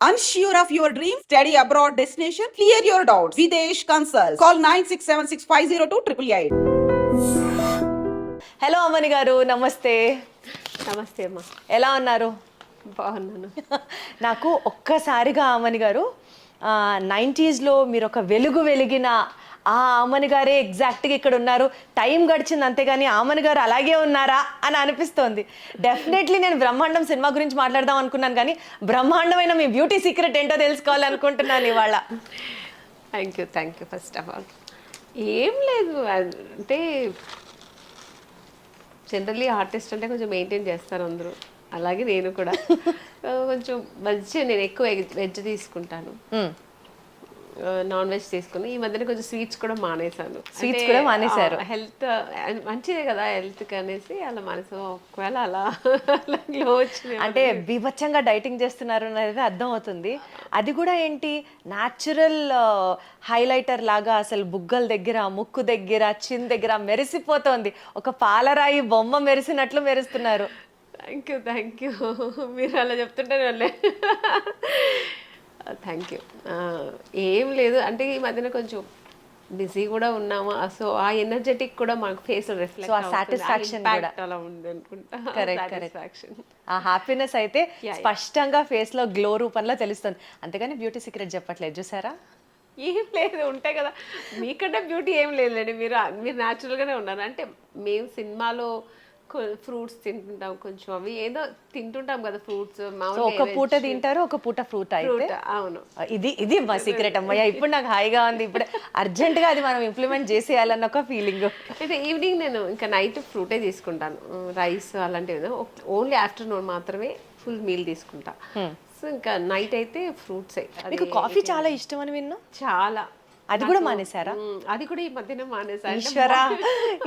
Unsure of your dream? Study abroad destination? Clear your doubts. Videsh Consult. Call 9676502888. Hello అమ్మని గారు, నమస్తే. నమస్తే అమ్మా. ఎలా ఉన్నారు? బాగున్నాను. నాకు ఒక్కసారిగా అమ్మని గారు 90స్లో మీరు ఒక వెలుగు వెలిగిన ఆ అమ్మని గారే ఎగ్జాక్ట్గా ఇక్కడ ఉన్నారు. టైం గడిచింది అంతేగాని అమ్మని గారు అలాగే ఉన్నారా అని అనిపిస్తోంది. డెఫినెట్లీ నేను బ్రహ్మాండం సినిమా గురించి మాట్లాడదాం అనుకున్నాను, కానీ బ్రహ్మాండమైన మీ బ్యూటీ సీక్రెట్ ఏంటో తెలుసుకోవాలనుకుంటున్నాను ఇవాళ. Thank you. First of all ఏం లేదు, అంటే జనరల్లీ ఆర్టిస్ట్ అంటే కొంచెం మెయింటైన్ చేస్తారు అందరూ, అలాగే నేను కూడా కొంచెం మంచిగా నేను ఎక్కువ వెజ్ తీసుకుంటాను, నాన్ వెజ్ తీసుకుని ఈ మధ్యన కొంచెం స్వీట్స్ కూడా మానేసాను. స్వీట్స్ కూడా మానేశారు? హెల్త్ మంచిదే కదా హెల్త్కి అనేసి అలా మానేసాను. ఒకవేళ అలా గ్లో వచ్చింది అంటే బీభత్సంగా డైటింగ్ చేస్తున్నారు అనేది అర్థం అవుతుంది. అది కూడా ఏంటి, న్యాచురల్ హైలైటర్ లాగా అసలు బుగ్గల దగ్గర, ముక్కు దగ్గర, చిన్ దగ్గర మెరిసిపోతోంది. ఒక పాలరాయి బొమ్మ మెరిసినట్లు మెరుస్తున్నారు. Thank you. మీరు అలా చెప్తుంటే వాళ్ళే థ్యాంక్ యూ. ఏం లేదు, అంటే ఈ మధ్యన కొంచెం బిజీ కూడా ఉన్నాము, సో ఆ ఎనర్జెటిక్ కూడా మాకు ఫేస్ రిఫ్లెక్ట్ సాటిస్ఫాక్షన్ అలా ఉంది అనుకుంటా. ఆ హ్యాపీనెస్ అయితే స్పష్టంగా ఫేస్ లో గ్లో రూపంలో తెలుస్తుంది. అంతేగాని బ్యూటీ సీక్రెట్ చెప్పట్లేదు, చూసారా? ఏం లేదు, ఉంటాయి కదా మీకంటే బ్యూటీ ఏం లేదండి. మీరు న్యాచురల్గానే ఉన్నారు. అంటే మేము సినిమాలో ఫ్రూట్స్ తింటుంటాం, కొంచెం అవి ఏదో తింటుంటాం కదా ఫ్రూట్స్. ఒక పూట తింటారు, ఒక పూట ఫ్రూట్ అయితే. అవును, ఇది మా సీక్రెట్ అమ్మయ్య. ఇప్పుడు నాకు హాయిగా ఉంది. ఇప్పుడు అర్జెంట్ గా అది మనం ఇంప్లిమెంట్ చేసేయాలన్న ఒక ఫీలింగ్. అయితే ఈవినింగ్ నేను ఇంకా నైట్ ఫ్రూటే తీసుకుంటాను, రైస్ అలాంటివి. ఓన్లీ ఆఫ్టర్నూన్ మాత్రమే ఫుల్ మీల్ తీసుకుంటా. సో ఇంకా నైట్ అయితే ఫ్రూట్స్. మీకు కాఫీ చాలా ఇష్టం అని విన్నా. చాలా. అది కూడా మానేశారా? అది కూడా ఈ మధ్యన మానేశాను.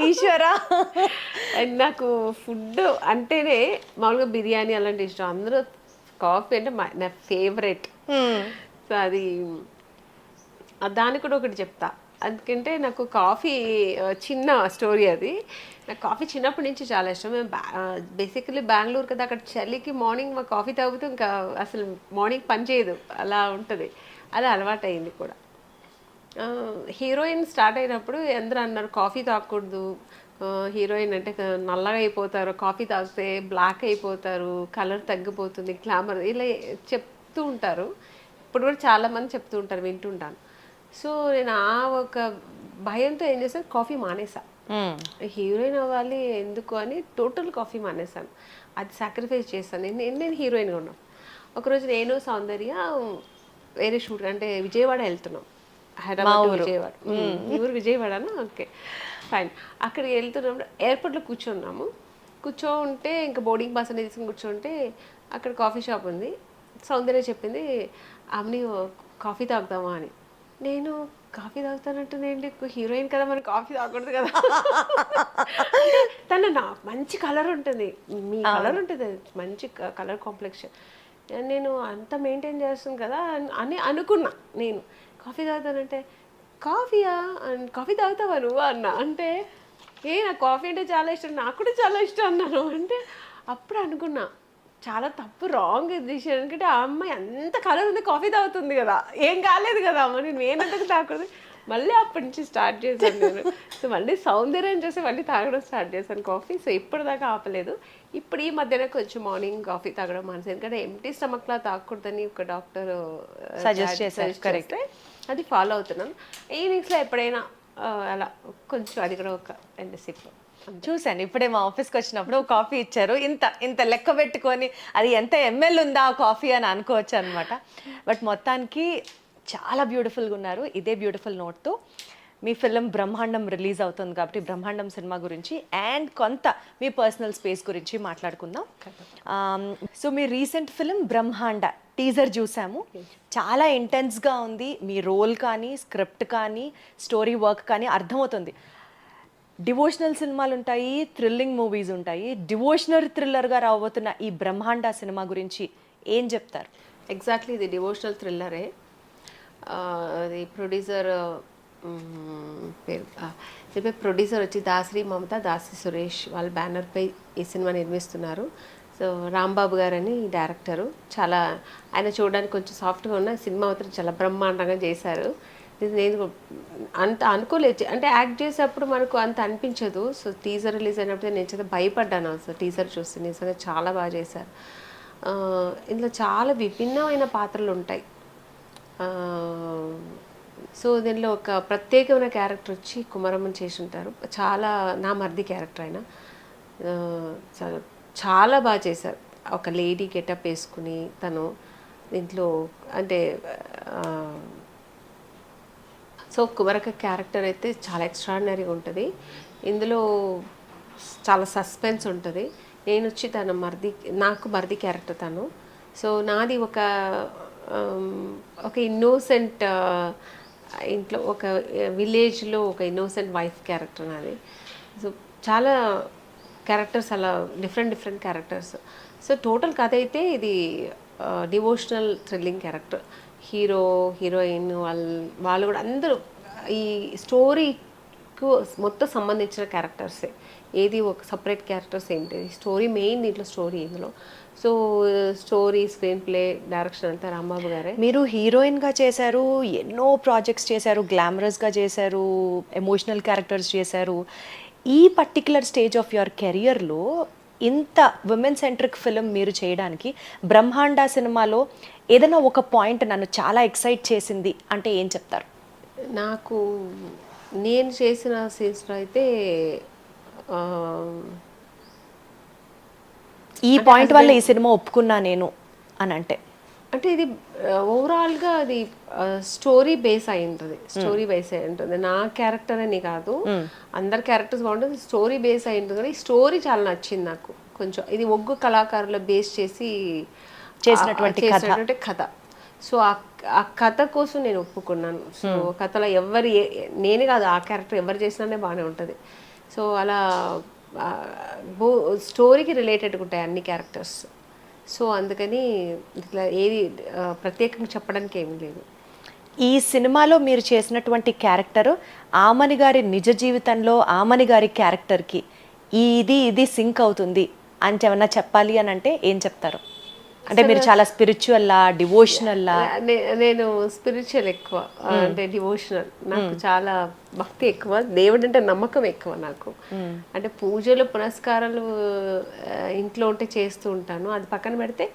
ఈశ్వరా. నాకు ఫుడ్ అంటేనే మామూలుగా బిర్యానీ అలాంటి ఇష్టం. అందరూ కాఫీ అంటే నా ఫేవరెట్. సో అది దానికి కూడా ఒకటి చెప్తా. అందుకంటే నాకు కాఫీ చిన్న స్టోరీ అది. నాకు కాఫీ చిన్నప్పటి నుంచి చాలా ఇష్టం. మేము బేసికలీ బెంగళూరు కదా, అక్కడ చలికి మార్నింగ్ మా కాఫీ తాగుతూ ఇంకా అసలు మార్నింగ్ పని చేయదు, అలా ఉంటుంది. అది అలవాటు అయింది కూడా. హీరోయిన్ స్టార్ట్ అయినప్పుడు అందరూ అన్నారు కాఫీ తాగకూడదు, హీరోయిన్ అంటే నల్లగా అయిపోతారు, కాఫీ తాగితే బ్లాక్ అయిపోతారు, కలర్ తగ్గిపోతుంది, గ్లామర్ ఇలా చెప్తూ ఉంటారు. ఇప్పుడు కూడా చాలామంది చెప్తూ ఉంటారు, వింటుంటాను. సో నేను ఆ ఒక భయంతో ఏం చేశాను, కాఫీ మానేసా. హీరోయిన్ అవ్వాలి ఎందుకు అని టోటల్ కాఫీ మానేసాను. అది సాక్రిఫైస్ చేశాను. నేను హీరోయిన్గా ఉన్నాను. ఒకరోజు నేను సౌందర్య వేరే షూట్ అంటే విజయవాడ వెళ్తున్నాం, హైదరాబాద్ విజయవాడ. ఊరు విజయవాడనా? Okay fine. అక్కడికి వెళ్తున్నప్పుడు ఎయిర్పోర్ట్లో కూర్చోంటే ఇంకా బోర్డింగ్ పాస్ అనేది తీసుకుని కూర్చోంటే అక్కడ కాఫీ షాప్ ఉంది. సౌందర్య చెప్పింది, ఆమెని కాఫీ తాగుతామా అని. నేను కాఫీ తాగుతానంటేనేంటి, హీరోయిన్ కదా, మనకి కాఫీ తాగకూడదు కదా. తన మంచి కలర్ ఉంటుంది, మీ కలర్ ఉంటుంది, మంచి కలర్ కాంప్లెక్షన్, నేను అంత మెయింటైన్ చేస్తాను కదా అని అనుకున్నా. నేను కాఫీ తాగుతానంటే, కాఫీ తాగుతావా నువ్వు అన్న. అంటే నాకు కాఫీ అంటే చాలా ఇష్టం, నాకు కూడా చాలా ఇష్టం అన్నాను. అంటే అప్పుడు అనుకున్నా చాలా తప్పు, రాంగ్ డిసిషన్. ఎందుకంటే ఆ అమ్మాయి అంత కలర్ ఉంది, కాఫీ తాగుతుంది కదా, ఏం కాలేదు కదా అమ్మ, నేను ఏనంతకు తాగకూడదు. మళ్ళీ అప్పటి నుంచి స్టార్ట్ చేశాను నేను. సో మళ్ళీ సౌందర్యం చేసి మళ్ళీ తాగడం స్టార్ట్ చేశాను కాఫీ. సో ఇప్పటిదాకా ఆపలేదు. ఇప్పుడు ఈ మధ్యన కొంచెం మార్నింగ్ కాఫీ తాగడం మానేసి, ఎందుకంటే ఎంటీ స్టమక్లా తాగకూడదని ఒక డాక్టర్ సజెస్ట్ చేస్తే అది ఫాలో అవుతున్నాను. ఈవినింగ్స్లో ఎప్పుడైనా అలా కొంచెం, అది కూడా ఒక 2 సిప్ చూశాను. ఇప్పుడే మా ఆఫీస్కి వచ్చినప్పుడు కాఫీ ఇచ్చారు, ఇంత లెక్క పెట్టుకొని అది ఎంత ఎంఎల్ ఉందా ఆ కాఫీ అని అనుకోవచ్చు అనమాట. బట్ మొత్తానికి చాలా బ్యూటిఫుల్గా ఉన్నారు. ఇదే బ్యూటిఫుల్ నోట్తో మీ ఫిలిం బ్రహ్మాండం రిలీజ్ అవుతుంది కాబట్టి బ్రహ్మాండం సినిమా గురించి అండ్ కొంత మీ పర్సనల్ స్పేస్ గురించి మాట్లాడుకుందాం. సో మీ రీసెంట్ ఫిలిం బ్రహ్మాండ టీజర్ చూసాము, చాలా ఇంటెన్స్గా ఉంది. మీ రోల్ కానీ, స్క్రిప్ట్ కానీ, స్టోరీ వర్క్ కానీ అర్థమవుతుంది. డివోషనల్ సినిమాలు ఉంటాయి, థ్రిల్లింగ్ మూవీస్ ఉంటాయి. డివోషనల్ థ్రిల్లర్గా రాబోతున్న ఈ బ్రహ్మాండ సినిమా గురించి ఏం చెప్తారు? ఎగ్జాక్ట్లీ ఇది డివోషనల్ థ్రిల్లరే. అది ప్రొడ్యూసర్ ప్రొడ్యూసర్ వచ్చి దాసరి మమత, దాసి సురేష్ వాళ్ళ బ్యానర్పై ఈ సినిమా నిర్మిస్తున్నారు. సో రాంబాబు గారని డైరెక్టరు, చాలా ఆయన చూడడానికి కొంచెం సాఫ్ట్గా ఉన్న సినిమా మాత్రం చాలా బ్రహ్మాండంగా చేశారు. ఇది నేను అంత అనుకోలేదు, అంటే యాక్ట్ చేసేటప్పుడు మనకు అంత అనిపించదు. సో టీజర్ రిలీజ్ అయినప్పుడు నేను చాలా భయపడ్డాను అసలు టీజర్ చూస్తే. నిజంగా చాలా బాగా చేశారు. ఇందులో చాలా విభిన్నమైన పాత్రలు ఉంటాయి. సో దీనిలో ఒక ప్రత్యేకమైన క్యారెక్టర్ వచ్చి కుమరమ్మని చేసి ఉంటారు. చాలా నా మరిది క్యారెక్టర్ ఆయన చాలా చాలా బాగా చేశారు. ఒక లేడీ గెటప్ వేసుకుని తను దీంట్లో అంటే సో కుమరక క్యారెక్టర్ అయితే చాలా ఎక్స్ట్రాడినరీగా ఉంటుంది. ఇందులో చాలా సస్పెన్స్ ఉంటుంది. నేను వచ్చి తన మరిది, నాకు మరిది క్యారెక్టర్ తను. సో నాది ఒక ఇన్నోసెంట్ ఇంట్లో ఒక విలేజ్లో ఒక ఇన్నోసెంట్ వైఫ్ క్యారెక్టర్ నాది. సో చాలా క్యారెక్టర్స్ అలా డిఫరెంట్ క్యారెక్టర్స్. సో టోటల్ కథ అయితే ఇది devotional thrilling character. Hero heroine వాళ్ళు కూడా అందరూ ఈ స్టోరీకు మొత్తం సంబంధించిన క్యారెక్టర్సే. ఏది ఒక సపరేట్ క్యారెక్టర్స్ ఏంటి, స్టోరీ మెయిన్ దీంట్లో స్టోరీ ఇందులో. So story, screen play, direction అంతా రాంబాబు గారే. మీరు హీరోయిన్గా చేశారు, ఎన్నో ప్రాజెక్ట్స్ చేశారు, గ్లామరస్గా చేశారు, ఎమోషనల్ క్యారెక్టర్స్ చేశారు. ఈ పర్టిక్యులర్ స్టేజ్ ఆఫ్ యువర్ కెరియర్లో ఇంత విమెన్ సెంట్రిక్ ఫిలిం మీరు చేయడానికి బ్రహ్మాండ సినిమాలో ఏదైనా ఒక పాయింట్ నన్ను చాలా ఎక్సైట్ చేసింది అంటే ఏం చెప్తారు? నాకు నేను చేసిన సీన్స్లో అయితే ఈ పాయింట్ వల్ల ఈ సినిమా ఒప్పుకున్నా నేను అని అంటే ఇది ఓవరాల్గా అది స్టోరీ బేస్ అయి ఉంటుంది. స్టోరీ బేస్ అయి ఉంటుంది. నా క్యారెక్టర్ అని కాదు, అందరి క్యారెక్టర్స్ బాగుంటుంది, స్టోరీ బేస్ అయి ఉంటుంది. కానీ ఈ స్టోరీ చాలా నచ్చింది నాకు. కొంచెం ఇది ఒగ్గు కళాకారుల బేస్ చేసి చేసినటువంటి కథ. సో ఆ కథ కోసం నేను ఒప్పుకున్నాను. సో కథలో నేనే కాదు, ఆ క్యారెక్టర్ ఎవరు చేసినానే బాగానే ఉంటుంది. సో అలా స్టోరీకి రిలేటెడ్గా ఉంటాయి అన్ని క్యారెక్టర్స్. సో అందుకని ఇట్లా ఏది ప్రత్యేకంగా చెప్పడానికి ఏమీ లేదు. ఈ సినిమాలో మీరు చేసినటువంటి క్యారెక్టర్ ఆమని గారి నిజ జీవితంలో ఆమని గారి క్యారెక్టర్కి ఇది సింక్ అవుతుంది అని ఏమన్నా చెప్పాలి అని అంటే ఏం చెప్తారు? అంటే మీరు చాలా స్పిరిచువల్లా, డివోషనల్లా? నేను స్పిరిచువల్ ఎక్కువ, అంటే డివోషనల్. నాకు చాలా భక్తి ఎక్కువ, దేవుడు అంటే నమ్మకం ఎక్కువ నాకు. అంటే పూజలు పునస్కారాలు ఇంట్లో ఉంటే చేస్తూ ఉంటాను, అది పక్కన పెడితే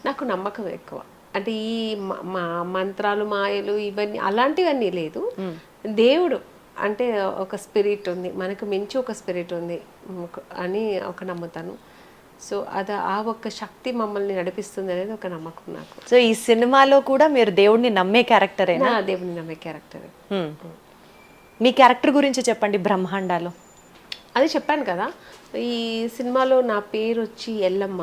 నాకు నమ్మకం ఎక్కువ. అంటే ఈ మంత్రాలు, మాయలు ఇవన్నీ అలాంటివన్నీ లేదు. దేవుడు అంటే ఒక స్పిరిట్ ఉంది, మనకు మించి ఒక స్పిరిట్ ఉంది అని ఒక నమ్ముతాను. సో ఆ ఒక్క శక్తి మమ్మల్ని నడిపిస్తుంది అనేది ఒక నమ్మకం నాకు. సో ఈ సినిమాలో కూడా మీరు దేవుడిని నమ్మే క్యారెక్టరేనా? దేవుడిని నమ్మే క్యారెక్టర్. మీ క్యారెక్టర్ గురించి చెప్పండి బ్రహ్మాండాలో. అది చెప్పాను కదా, ఈ సినిమాలో నా పేరు వచ్చి ఎల్లమ్మ.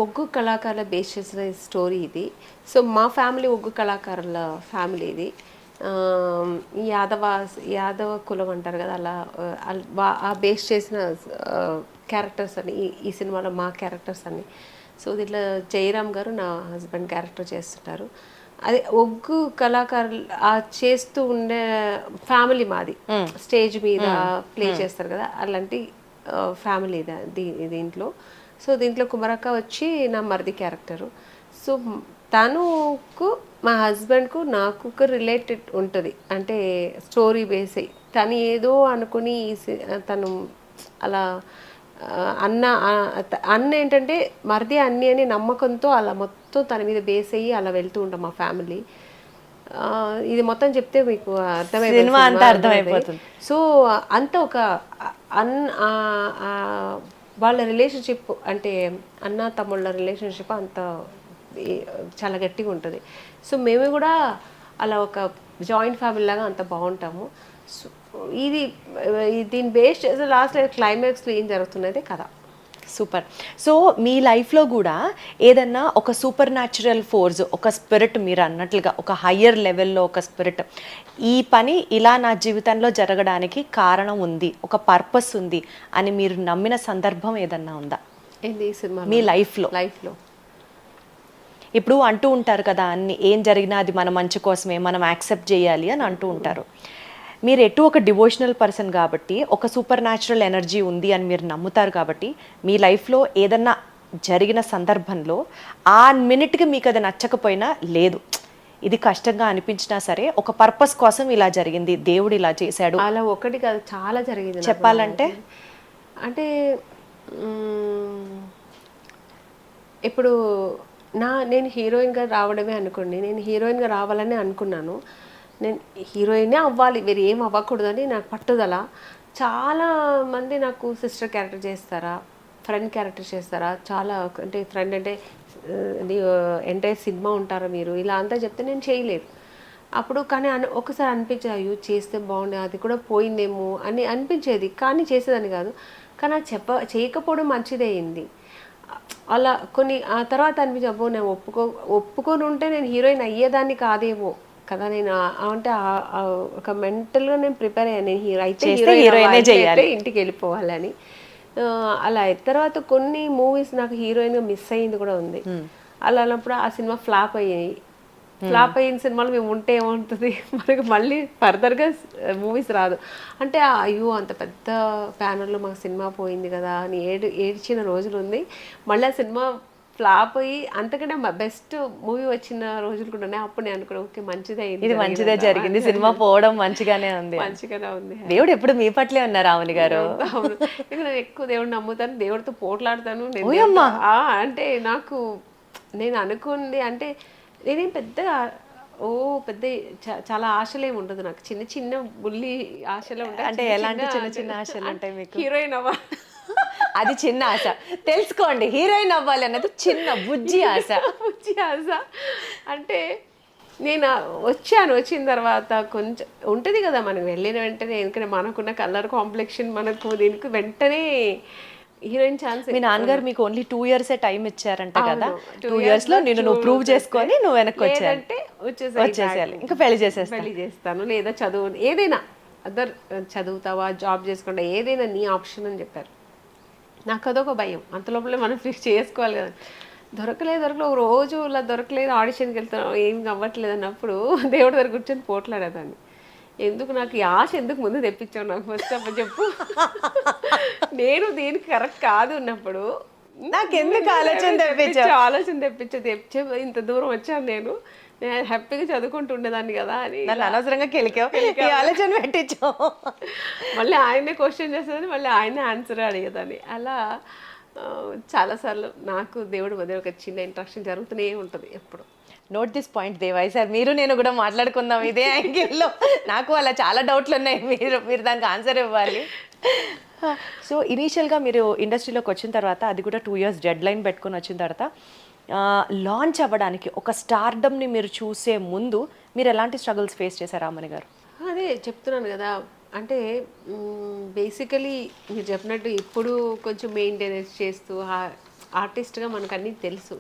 ఒగ్గు కళాకారుల బేస్ చేసిన స్టోరీ ఇది. సో మా ఫ్యామిలీ ఒగ్గు కళాకారుల ఫ్యామిలీ ఇది. యాదవ కులం అంటారు కదా, అలా ఆ బేస్ చేసిన క్యారెక్టర్స్ అని ఈ సినిమాలో మా క్యారెక్టర్స్ అన్ని. సో దీంట్లో జయరామ్ గారు నా హస్బెండ్ క్యారెక్టర్ చేస్తుంటారు. అదే ఒగ్గు కళాకారులు చేస్తూ ఉండే ఫ్యామిలీ మాది. స్టేజ్ మీద ప్లే చేస్తారు కదా, అలాంటి ఫ్యామిలీ దీంట్లో. సో దీంట్లో కుమరక్క వచ్చి నా మరిది క్యారెక్టరు. సో తనుకు మా హస్బెండ్కు నాకు రిలేటెడ్ ఉంటుంది, అంటే స్టోరీ బేస్ అయ్యి. తను ఏదో అనుకుని తను అలా అన్న ఏంటంటే మరిది అన్ని అని నమ్మకంతో అలా మొత్తం తన మీద బేస్ అయ్యి అలా వెళ్తూ ఉంటాం మా ఫ్యామిలీ. ఇది మొత్తం చెప్తే మీకు అర్థమైపోతుంది. సో అంత ఒక వాళ్ళ రిలేషన్షిప్, అంటే అన్న తమ్ముళ్ళ రిలేషన్షిప్ అంత చాలా గట్టిగా ఉంటుంది. సో మేము కూడా అలా ఒక జాయింట్ ఫ్యామిలీ లాగా అంత బాగుంటాము. సో దీన్ని బేస్ చేసి లాస్ట్ క్లైమాక్స్లో ఏం జరుగుతున్నది కదా. సూపర్. సో మీ లైఫ్లో కూడా ఏదన్నా ఒక సూపర్ న్యాచురల్ ఫోర్స్, ఒక స్పిరిట్, మీరు అన్నట్లుగా ఒక హయ్యర్ లెవెల్లో ఒక స్పిరిట్, ఈ పని ఇలా నా జీవితంలో జరగడానికి కారణం ఉంది, ఒక పర్పస్ ఉంది అని మీరు నమ్మిన సందర్భం ఏదన్నా ఉందా మీ లైఫ్లో? ఇప్పుడు అంటూ ఉంటారు కదా, అన్ని ఏం జరిగినా అది మన మంచి కోసమే, మనం యాక్సెప్ట్ చేయాలి అని అంటూ ఉంటారు. మీరు ఒక డివోషనల్ పర్సన్ కాబట్టి, ఒక సూపర్ న్యాచురల్ ఎనర్జీ ఉంది అని మీరు నమ్ముతారు కాబట్టి, మీ లైఫ్లో ఏదన్నా జరిగిన సందర్భంలో ఆ మినిట్కి మీకు అది నచ్చకపోయినా లేదు ఇది కష్టంగా అనిపించినా సరే ఒక పర్పస్ కోసం ఇలా జరిగింది, దేవుడు ఇలా చేశాడు అలా ఒకటి కాదు, చాలా జరిగింది నాకు. చెప్పాలంటే అంటే ఇప్పుడు నేను హీరోయిన్గా రావడమే అనుకోండి, నేను హీరోయిన్గా రావాలని అనుకున్నాను. నేను హీరోయినే అవ్వాలి, వేరే ఏం అవ్వకూడదు అని నాకు పట్టుదల. చాలా మంది నాకు సిస్టర్ క్యారెక్టర్ చేస్తారా, ఫ్రెండ్ క్యారెక్టర్ చేస్తారా, చాలా అంటే ఫ్రెండ్ అంటే ఎంటైర్ సినిమా ఉంటారా మీరు, ఇలా అంతా చెప్తే నేను చేయలేదు. అప్పుడు కానీ ఒకసారి అనిపించేది అయ్యో చేస్తే బాగుండే, అది కూడా పోయిందేమో అని అనిపించేది, కానీ చేసేదని కాదు. కానీ అది చేయకపోవడం మంచిదే అయింది. అలా కొన్ని ఆ తర్వాత అనిపించి అబ్బో నేను ఒప్పుకొని ఉంటే నేను హీరోయిన్ అయ్యేదాన్ని కాదేమో కదా. నేను అంటే ఒక మెంటల్గా నేను ప్రిపేర్ అయ్యాను, నేను హీరోయిన్ ఇంటికి వెళ్ళిపోవాలని. అలా అయిన తర్వాత కొన్ని మూవీస్ నాకు హీరోయిన్గా మిస్ అయ్యింది కూడా ఉంది. అలా అన్నప్పుడు ఆ సినిమా ఫ్లాప్ అయ్యాయి. ఫ్లాప్ అయిన సినిమాలు మేము ఉంటే ఏముంటుంది, మనకి మళ్ళీ ఫర్దర్గా మూవీస్ రాదు. అంటే అయ్యో అంత పెద్ద ప్యానర్లో మాకు సినిమా పోయింది కదా అని ఏడ్చిన రోజులు ఉంది. మళ్ళీ ఆ సినిమా ఫ్లాప్ అయ్యి అంతకంటే బెస్ట్ మూవీ వచ్చిన రోజులు కూడా ఉన్నాయి. అప్పుడు నేను అనుకున్నాను ఓకే మంచిదే అయింది, ఇది మంచిదే జరిగింది, సినిమా పోవడం మంచిగానే ఉంది. దేవుడు ఎప్పుడు మీ పట్లే ఉన్నారు రావణి గారు. అవును, నేను ఎక్కువ దేవుడిని నమ్ముతాను, దేవుడితో పోట్లాడతాను. అంటే నాకు నేను అనుకుంది అంటే నేనేం పెద్దగా పెద్ద చాలా ఆశలేమి ఉండదు నాకు, చిన్న చిన్న బుల్లి ఆశలు ఉంటాయి. అంటే ఎలాంటి చిన్న చిన్న ఆశలు ఉంటాయి మీకు? హీరోయిన్ అవ్వాలి, అది చిన్న ఆశ, తెలుసుకోండి. హీరోయిన్ అవ్వాలి అన్నది చిన్న బుజ్జి ఆశ. బుజ్జి ఆశ అంటే నేను వచ్చిన తర్వాత కొంచెం ఉంటుంది కదా మనకు వెళ్ళిన వెంటనే, ఎందుకంటే మనకున్న కలర్ కాంప్లెక్షన్ మనకు దీనికి వెంటనే హీరోయిన్ ఛాన్స్. మీ నాన్నగారు మీకు ఓన్లీ 2 years టైం ఇచ్చారంట కదా, 2 years లో నువ్వు ప్రూవ్ చేసుకొని నువ్వు వెనక్కి వచ్చేసేయాలి, ఇంకా పెళ్లి చేస్తాను లేదా చదువు ఏదైనా అదర్ చదువుతావా జాబ్ చేసుకుంటా ఏదైనా నీ ఆప్షన్ అని చెప్పారు. నాకు అదొక భయం, అంత లోపలే మనం ఫిక్స్ చేసుకోవాలి కదా. దొరకలేదు ఒక రోజు ఇలా దొరకలేదు, ఆడిషన్కి వెళ్తాను ఏం అవ్వట్లేదు అన్నప్పుడు దేవుడి దగ్గర కూర్చొని పోట్లాడేదాన్ని. ఎందుకు నాకు ఈ ఆశ ఎందుకు ముందు తెప్పించావు నాకు ఫస్ట్ అప్పుడు చెప్పు, నేను దీనికి కరెక్ట్ కాదు ఉన్నప్పుడు నాకు ఎందుకు ఆలోచన తెప్పించే ఇంత దూరం వచ్చాను నేను హ్యాపీగా చదువుకుంటూ ఉండేదాన్ని కదా అని అనవసరంగా ఆలోచన పెట్టించావు. మళ్ళీ ఆయనే క్వశ్చన్ చేసేదని మళ్ళీ ఆయనే ఆన్సర్ అడిగేదాన్ని. అలా చాలాసార్లు నాకు దేవుడి మధ్య ఒక చిన్న ఇంట్రాక్షన్ జరుగుతూనే ఉంటుంది ఎప్పుడు. నోట్ దిస్ పాయింట్ దేవాయ్ సార్, మీరు నేను కూడా మాట్లాడుకుందాం ఇదే యాంగిల్లో. నాకు అలా చాలా డౌట్లు ఉన్నాయి, మీరు దానికి ఆన్సర్ ఇవ్వాలి. సో ఇనీషియల్గా మీరు ఇండస్ట్రీలోకి వచ్చిన తర్వాత, అది కూడా 2 years డెడ్ లైన్ పెట్టుకొని వచ్చిన తర్వాత, లాంచ్ అవ్వడానికి ఒక స్టార్డమ్ని మీరు చూసే ముందు మీరు ఎలాంటి స్ట్రగుల్స్ ఫేస్ చేశారు రామణి గారు? అదే చెప్తున్నాను కదా, అంటే బేసికలీ మీరు చెప్పినట్టు ఇప్పుడు కొంచెం మెయింటెనెన్స్ చేస్తూ ఆర్టిస్ట్గా మనకు అన్నీ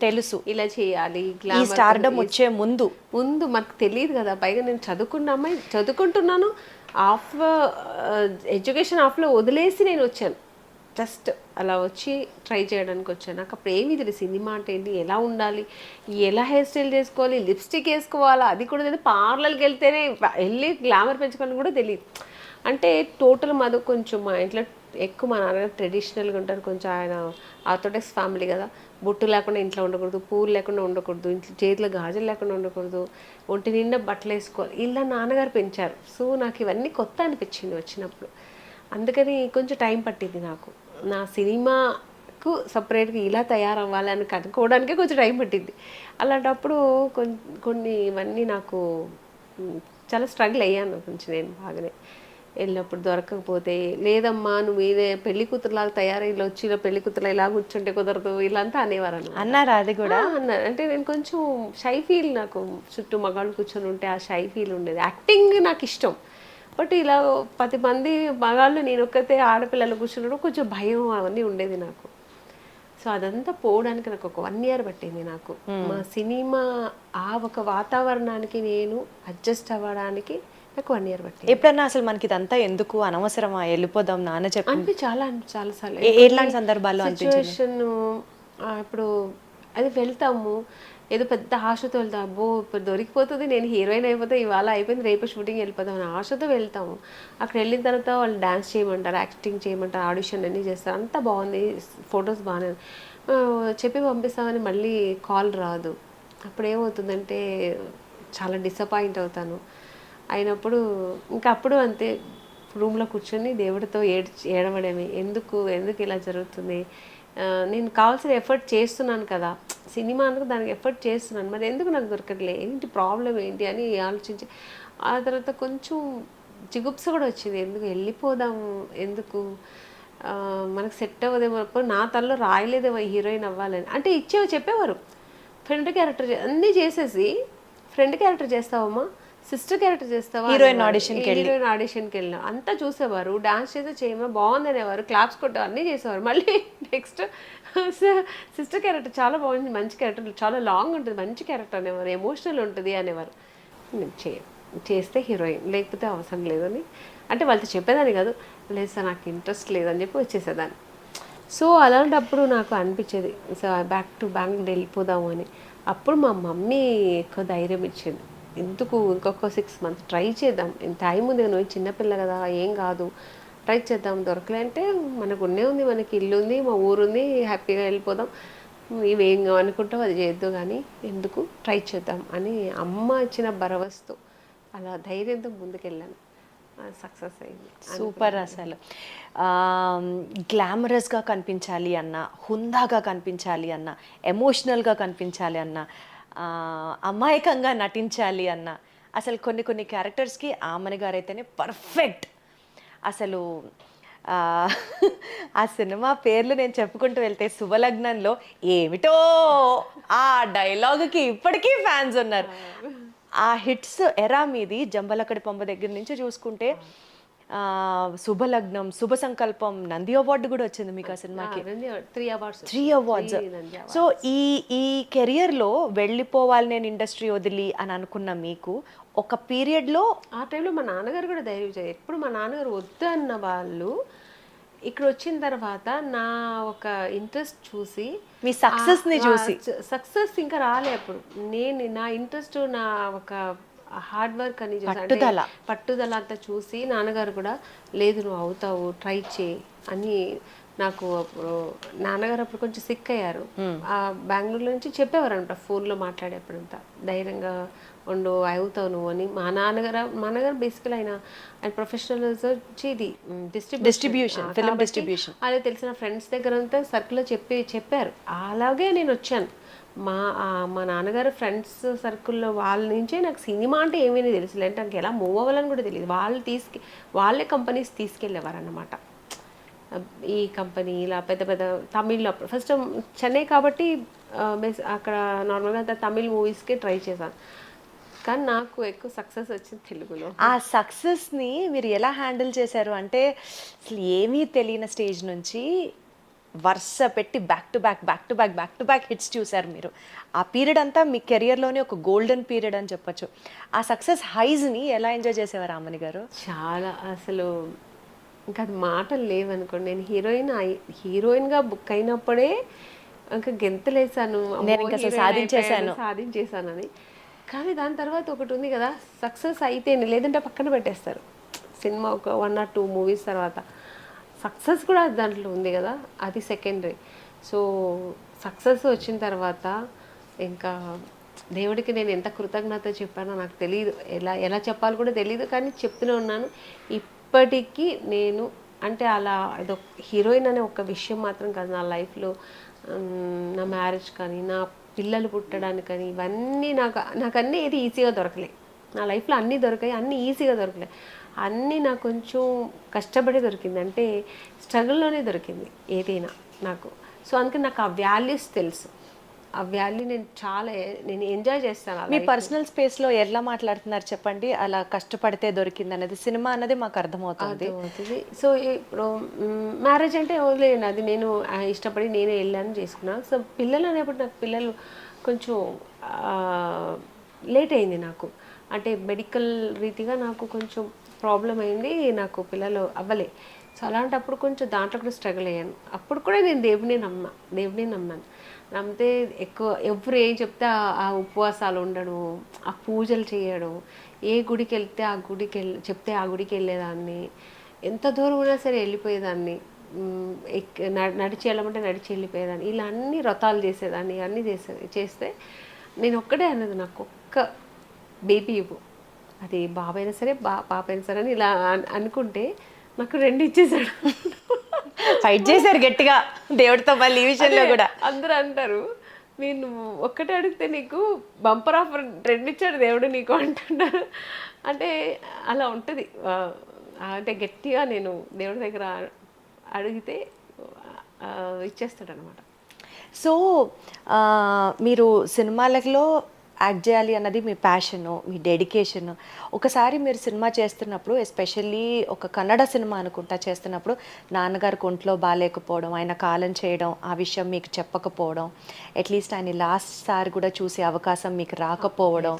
తెలుసు ఇలా చేయాలి. ఈ స్టార్డమ్ వచ్చే ముందు మనకు తెలియదు కదా. పైగా నేను చదువుకుంటున్నాను, ఎడ్యుకేషన్ ఆఫ్లో వదిలేసి నేను వచ్చాను, జస్ట్ అలా వచ్చి ట్రై చేయడానికి వచ్చాను. నాకు అప్పుడు ఏమీ తెలియదు సినిమా అంటే ఏంటి, ఎలా ఉండాలి, ఎలా హెయిర్ స్టైల్ చేసుకోవాలి, లిప్స్టిక్ వేసుకోవాలా అది కూడా తెలియదు, పార్లర్కి వెళ్తేనే వెళ్ళి గ్లామర్ పెంచుకోవాలని కూడా తెలియదు. అంటే టోటల్ మాది కొంచెం మా ఇంట్లో ఎక్కువ మా నాన్నగారు ట్రెడిషనల్గా ఉంటారు, కొంచెం ఆయన ఆర్థోడాక్స్ ఫ్యామిలీ కదా. బొట్టు లేకుండా ఇంట్లో ఉండకూడదు, పూలు లేకుండా ఉండకూడదు, ఇంట్లో చేతిలో గాజులు లేకుండా ఉండకూడదు, ఒంటి నిండా బట్టలు వేసుకోవాలి, ఇలా నాన్నగారు పెంచారు. సో నాకు ఇవన్నీ కొత్త అనిపించింది వచ్చినప్పుడు. అందుకని కొంచెం టైం పట్టింది నాకు, నా సినిమాకు సపరేట్గా ఇలా తయారవ్వాలి అని కనుక్కోవడానికే కొంచెం టైం పట్టింది. అలాంటప్పుడు కొన్ని ఇవన్నీ నాకు చాలా స్ట్రగుల్ అయ్యాను కొంచెం నేను బాగానే. వెళ్ళినప్పుడు దొరకకపోతే, లేదమ్మా నువ్వు ఇదే పెళ్లి కూతురులాగా తయారై ఇలా వచ్చి ఇలా పెళ్లి కూతురులా ఇలా కూర్చుంటే కుదరదు, ఇలాంతా అనేవారు అన్నారు. అది కూడా అన్నారు. అంటే నేను కొంచెం షై ఫీల్, నాకు చుట్టూ మగాళ్ళు కూర్చొని ఉంటే ఆ షై ఫీల్ ఉండేది. యాక్టింగ్ నాకు ఇష్టం, బట్ ఇలా 10 మంది మగాళ్ళు నేను ఒక్కతే ఆడపిల్లలు కూర్చున్నప్పుడు కొంచెం భయం అవన్నీ ఉండేది నాకు. సో అదంతా పోవడానికి నాకు ఒక 1 year పట్టింది నాకు. మా సినిమా ఒక వాతావరణానికి నేను అడ్జస్ట్ అవ్వడానికి నాకు 1 year పట్టింది. ఎప్పుడన్నా అసలు మనకి ఇదంతా ఎందుకు అనవసరమా, వెళ్ళిపోదాం నాన్న చెప్పి చాలాసార్లు ఎలాంటి సందర్భాల్లో సిచ్యువేషన్. ఇప్పుడు అది వెళ్తాము ఏదో పెద్ద ఆశతో వెళ్తాం, అబ్బో ఇప్పుడు దొరికిపోతుంది, నేను హీరోయిన్ అయిపోతే ఇవాళ అయిపోయింది రేపు షూటింగ్ వెళ్ళిపోతాం అని ఆశతో వెళ్తాము. అక్కడ వెళ్ళిన తర్వాత వాళ్ళు డ్యాన్స్ చేయమంటారు, యాక్టింగ్ చేయమంటారు, ఆడిషన్ అన్నీ చేస్తారు, అంతా బాగుంది, ఫొటోస్ బాగానే. చెప్పి పంపిస్తామని మళ్ళీ కాల్ రాదు. అప్పుడు ఏమవుతుందంటే చాలా డిసప్పాయింట్ అవుతాను. అయినప్పుడు ఇంకా అప్పుడు అంతే, రూమ్లో కూర్చొని దేవుడితో ఏడవడమే. ఎందుకు ఎందుకు ఇలా జరుగుతుంది, నేను కావాల్సిన ఎఫర్ట్ చేస్తున్నాను కదా, సినిమా అందుకు దానికి ఎఫర్ట్ చేస్తున్నాను, మరి ఎందుకు నాకు దొరకట్లే, ఏంటి ప్రాబ్లం ఏంటి అని ఆలోచించి ఆ తర్వాత కొంచెం జిగుప్స కూడా వచ్చింది. ఎందుకు వెళ్ళిపోదాం, ఎందుకు మనకు సెట్ అవ్వదేమో, నా తలలో రాయలేదేమో హీరోయిన్ అవ్వాలని. అంటే చెప్పేవారు ఫ్రెండ్ క్యారెక్టర్ అన్నీ చేసేసి, ఫ్రెండ్ క్యారెక్టర్ చేస్తావమ్మా, సిస్టర్ క్యారెక్టర్ చేస్తావా, హీరోయిన్ ఆడిషన్కి వెళ్ళినా అంతా చూసేవారు. డాన్స్ చేస్తే చేయమా బాగుంది అనేవారు, క్లాప్స్ కొట్ట అన్నీ చేసేవారు. మళ్ళీ నెక్స్ట్ సిస్టర్ క్యారెక్టర్ చాలా బాగుంది, మంచి క్యారెక్టర్, చాలా లాంగ్ ఉంటుంది, మంచి క్యారెక్టర్ అనేవారు, ఎమోషనల్ ఉంటుంది అనేవారు. నేను చేస్తే హీరోయిన్, లేకపోతే అవసరం లేదని అంటే వాళ్ళతో చెప్పేదాన్ని కాదు, లేదు సార్ నాకు ఇంట్రెస్ట్ లేదని చెప్పి వచ్చేసేదాన్ని. సో అలాంటప్పుడు నాకు అనిపించేది సో బ్యాక్ టు బెంగళూరు వెళ్ళిపోదాము అని. అప్పుడు మా మమ్మీ ఎక్కువ ధైర్యం ఇచ్చింది, ఎందుకు ఇంకొక 6 months ట్రై చేద్దాం, టైం ఉంది, నువ్వు చిన్నపిల్ల కదా, ఏం కాదు, ట్రై చేద్దాం, దొరకలే అంటే మనకు ఉంది, మనకి ఇల్లు ఉంది, మా ఊరుంది, హ్యాపీగా వెళ్ళిపోదాం, ఇవేం అనుకుంటావు అది చేద్దాం కానీ ఎందుకు, ట్రై చేద్దాం అని అమ్మ ఇచ్చిన భరవసతో అలా ధైర్యంతో ముందుకెళ్ళాను. సక్సెస్ అయింది. సూపర్. అసలు గ్లామరస్గా కనిపించాలి అన్న, హుందాగా కనిపించాలి అన్న, ఎమోషనల్గా కనిపించాలి అన్న, అమాయకంగా నటించాలి అన్న, అసలు కొన్ని క్యారెక్టర్స్కి ఆమని గారు అయితేనే పర్ఫెక్ట్. అసలు ఆ సినిమా పేర్లు నేను చెప్పుకుంటూ వెళ్తే శుభలగ్నంలో ఏమిటో ఆ డైలాగుకి ఇప్పటికీ ఫ్యాన్స్ ఉన్నారు. ఆ హిట్స్ ఎరా మీది, జంబలకడి పంప దగ్గర నుంచి చూసుకుంటే శుభలగ్నం, శుభ సంకల్పం, నంది అవార్డు కూడా వచ్చింది మీకు ఆ సినిమాకి, 3 అవార్డ్స్. సో ఈ కెరియర్లో వెళ్ళిపోవాలి నేను ఇండస్ట్రీ వదిలి అని అనుకున్న మీకు ఒక పీరియడ్లో, ఆ టైంలో మా నాన్నగారు కూడా ధైర్యం ఇచ్చారు. ఎప్పుడు మా నాన్నగారు వద్దు అన్న వాళ్ళు ఇక్కడ వచ్చిన తర్వాత నా ఒక ఇంట్రెస్ట్ చూసి, మీ సక్సెస్ని చూసి, సక్సెస్ ఇంకా రాలే అప్పుడు, నేను నా ఇంట్రెస్ట్, నా ఒక హార్డ్ వర్క్ అని చూసి, పట్టుదల అంతా చూసి నాన్నగారు కూడా లేదు నువ్వు అవుతావు, ట్రై చేయి అని. నాకు అప్పుడు నాన్నగారు అప్పుడు కొంచెం సిక్ అయ్యారు, ఆ బెంగళూరులో నుంచి చెప్పేవారు అనమాట, ఫోన్లో మాట్లాడేప్పుడంతా, ధైర్యంగా ఉండు, అవుతావు నువ్వు అని. మా నాన్నగారు బేసికల్ ఆయన ప్రొఫెషనల్ వచ్చి ఇది డిస్ట్రిబ్యూషన్, ఫిల్మ్ డిస్ట్రిబ్యూషన్, అదే తెలిసిన ఫ్రెండ్స్ దగ్గర అంతా సర్కిల్లో చెప్పారు. అలాగే నేను వచ్చాను. మా నాన్నగారు ఫ్రెండ్స్ సర్కిల్లో వాళ్ళ నుంచే నాకు సినిమా అంటే ఏమీ తెలుసు, అంటే నాకు ఎలా మూవ్ అవ్వాలని కూడా తెలియదు. వాళ్ళే కంపెనీస్ తీసుకెళ్ళేవారు అన్నమాట. ఈ కంపెనీ ఇలా పెద్ద పెద్ద తమిళ్లో, ఫస్ట్ చెన్నై కాబట్టి అక్కడ నార్మల్గా తమిళ్ మూవీస్కే ట్రై చేశాను, కానీ నాకు ఎక్కువ సక్సెస్ వచ్చింది తెలుగులో. ఆ సక్సెస్ని మీరు ఎలా హ్యాండిల్ చేశారు అంటే, అసలు ఏమీ తెలియని స్టేజ్ నుంచి వరుస పెట్టి బ్యాక్ టు బ్యాక్ హిట్స్ చూశారు మీరు. ఆ పీరియడ్ అంతా మీ కెరియర్లోనే ఒక గోల్డెన్ పీరియడ్ అని చెప్పొచ్చు. ఆ సక్సెస్ హైస్ని ఎలా ఎంజాయ్ చేసేవారు ఆమని గారు? చాలా, అసలు ఇంకా అది మాటలు లేవనుకోండి. నేను హీరోయిన్గా బుక్ అయినప్పుడే ఇంకా గెంతులేసాను, నేను ఇంకా సాధించేసానని. కానీ దాని తర్వాత ఒకటి ఉంది కదా, సక్సెస్ అయితేనే, లేదంటే పక్కన పెట్టేస్తారు సినిమా. ఒక 1 or 2 మూవీస్ తర్వాత సక్సెస్ కూడా దాంట్లో ఉంది కదా, అది సెకండరీ. సో సక్సెస్ వచ్చిన తర్వాత ఇంకా దేవుడికి నేను ఎంత కృతజ్ఞత చెప్పానో నాకు తెలియదు, ఎలా చెప్పాలో కూడా తెలియదు, కానీ చెప్తూనే ఉన్నాను. ఇప్పటికీ నేను అంటే అలా ఇదొక హీరోయిన్ అనే ఒక విషయం మాత్రం కాదు, నా లైఫ్లో నా మ్యారేజ్ కానీ, నా పిల్లలు పుట్టడానికి కానీ, ఇవన్నీ నాకు అన్నీ ఏది ఈజీగా దొరకలే. నా లైఫ్లో అన్నీ దొరికాయి, అన్నీ ఈజీగా దొరకలే, అన్నీ నాకు కొంచెం కష్టపడి దొరికింది, అంటే స్ట్రగుల్లోనే దొరికింది ఏదైనా నాకు. సో అందుకే నాకు ఆ వాల్యూస్ తెలుసు, ఆ వాల్యూ నేను ఎంజాయ్ చేస్తాను. మీ పర్సనల్ స్పేస్లో ఎలా మాట్లాడుతున్నారు చెప్పండి, అలా కష్టపడితే దొరికింది అనేది. సినిమా అనేది మాకు అర్థమవుతుంది. సో ఇప్పుడు మ్యారేజ్ అంటే వదిలేయండి, అది నేను ఇష్టపడి నేనే వెళ్ళాను చేసుకున్నాను. సో పిల్లలు అనేప్పుడు నాకు పిల్లలు కొంచెం లేట్ అయింది నాకు, అంటే మెడికల్ రీతిగా నాకు కొంచెం ప్రాబ్లం అయింది, నాకు పిల్లలు అవ్వలే. సో అలాంటప్పుడు కొంచెం దాంట్లో కూడా స్ట్రగుల్ అయ్యాను. అప్పుడు కూడా నేను దేవుడిని నమ్మాను. నమ్మితే ఎక్కువ ఎవరు ఏం చెప్తే ఆ ఉపవాసాలు ఉండడం, ఆ పూజలు చేయడం, ఏ గుడికి వెళ్తే చెప్తే ఆ గుడికి వెళ్ళేదాన్ని, ఎంత దూరం ఉన్నా సరే వెళ్ళిపోయేదాన్ని. నడిచి వెళ్ళమంటే నడిచి వెళ్ళిపోయేదాన్ని. ఇలా అన్ని వ్రతాలు చేసేదాన్ని, అన్నీ చేస్తే నేను ఒక్కటే అన్నది, నాకు ఒక్క బేబీ ఇవ్వు, అది బాబు అయినా సరే పాప అయినా సరే అని ఇలా అనుకుంటే నాకు 2 ఇచ్చేసాడు. ఫైట్ చేశారు గట్టిగా దేవుడితో మళ్ళీ ఈ విషయంలో కూడా. అందరూ అంటారు, నేను ఒక్కటే అడిగితే నీకు బంపర్ ఆఫర్ 2 ఇచ్చాడు దేవుడు నీకు అంటున్నారు. అంటే అలా ఉంటుంది. అంటే గట్టిగా నేను దేవుడి దగ్గర అడిగితే ఇచ్చేస్తాడు అనమాట. సో మీరు సినిమాలలో యాక్ట్ చేయాలి అన్నది మీ ప్యాషను, మీ డెడికేషన్. ఒకసారి మీరు సినిమా చేస్తున్నప్పుడు, ఎస్పెషల్లీ ఒక కన్నడ సినిమా అనుకుంటా చేస్తున్నప్పుడు, నాన్నగారికి ఒంట్లో బాగాలేకపోవడం, ఆయన కాలం చేయడం, ఆ విషయం మీకు చెప్పకపోవడం, అట్లీస్ట్ ఆయన లాస్ట్ సారి కూడా చూసే అవకాశం మీకు రాకపోవడం,